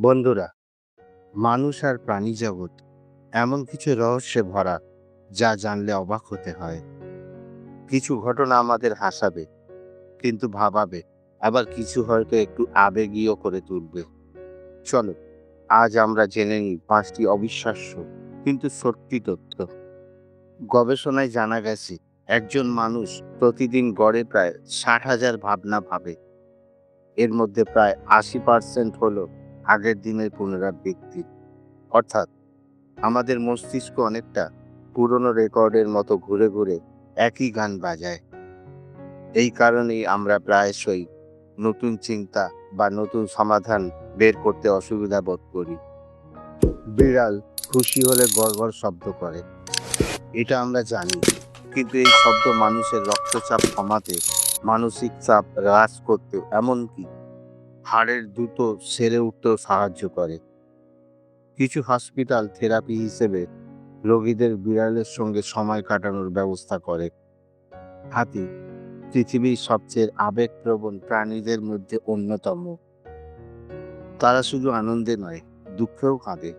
বন্ধুরা, মানুষ আর প্রাণী জগৎ এমন কিছু রহস্যে ভরা যা জানলে অবাক হতে হয়। কিছু ঘটনা আমাদের হাসাবে, কিন্তু ভাবাবে। আবার কিছু হয়তো একটু আবেগীয় করে তুলবে। চলো, আজ আমরা জেনে নিই 5টি অবিশ্বাস্য কিন্তু সত্যি তথ্য। গবেষণায় জানা গেছে, একজন মানুষ প্রতিদিন গড়ে প্রায় 60,000 ভাবনা ভাবে। এর মধ্যে প্রায় 80% হলো আগের দিনের পুনরাবৃত্তি। অর্থাৎ আমাদের মস্তিষ্ক অনেকটা পুরনো রেকর্ডের মতো ঘুরে ঘুরে একই গান বাজায়। এই কারণেই আমরা প্রায়শই নতুন চিন্তা বা নতুন সমাধান বের করতে অসুবিধা বোধ করি। বিড়াল খুশি হলে গড়গড় শব্দ করে, এটা আমরা জানি। কিন্তু এই শব্দ মানুষের রক্তচাপ কমাতে, মানসিক চাপ হ্রাস করতে, এমনকি হাড়ের দ্রুত সেরে উঠতেও সাহায্য করে। কিছু হসপিটাল থেরাপি হিসেবে রোগীদের বিড়ালের সঙ্গে সময় কাটানোর ব্যবস্থা করে। হাতি পৃথিবীর সবচেয়ে আবেগপ্রবণ প্রাণীদের মধ্যে অন্যতম। তারা শুধু আনন্দে নয়, দুঃখেও কাঁদে।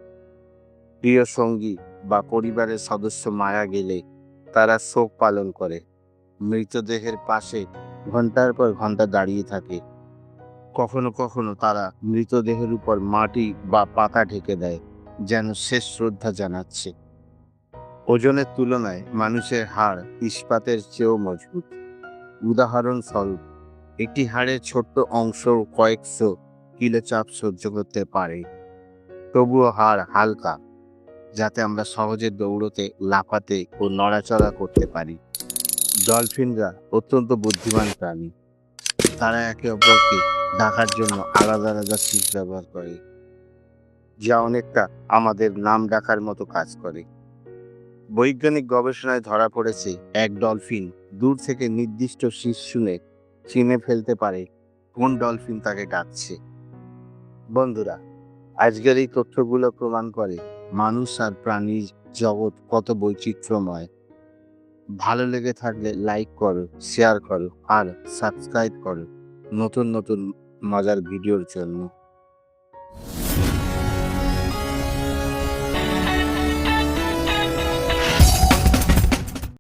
প্রিয় সঙ্গী বা পরিবারের সদস্য মারা গেলে তারা শোক পালন করে, মৃতদেহের পাশে ঘন্টার পর ঘন্টা দাঁড়িয়ে থাকে। কখনো কখনো তারা মৃতদেহের উপর মাটি বা পাতা ঢেকে দেয়, যেন শেষ শ্রদ্ধা জানাচ্ছে। ওজনের তুলনায় মানুষের হাড় ইস্পাতের চেয়েও মজবুত। উদাহরণস্বরূপ, একটি হাড়ের ছোট্ট অংশ কয়েকশো কিলো চাপ সহ্য করতে পারে। তবুও হাড় হালকা, যাতে আমরা সহজে দৌড়তে, লাফাতে ও নড়াচড়া করতে পারি। ডলফিনরা অত্যন্ত বুদ্ধিমান প্রাণী। তারা একে অপরকে ডাকার জন্য আলাদা আলাদা শিস ব্যবহার করে, যা অনেকটা আমাদের নাম ডাকার মতো কাজ করে। বৈজ্ঞানিক গবেষণায় ধরা পড়েছে, এক ডলফিন দূর থেকে নির্দিষ্ট শিস শুনে চিনে ফেলতে পারে কোন ডলফিন তাকে ডাকছে। বন্ধুরা, আজকের এই তথ্যগুলো প্রমাণ করে মানুষ আর প্রাণীর জগৎ কত বৈচিত্র্যময়। ভালো লেগে থাকলে লাইক করো, শেয়ার করো আর সাবস্ক্রাইব করো নতুন নতুন মজার ভিডিওর জন্য।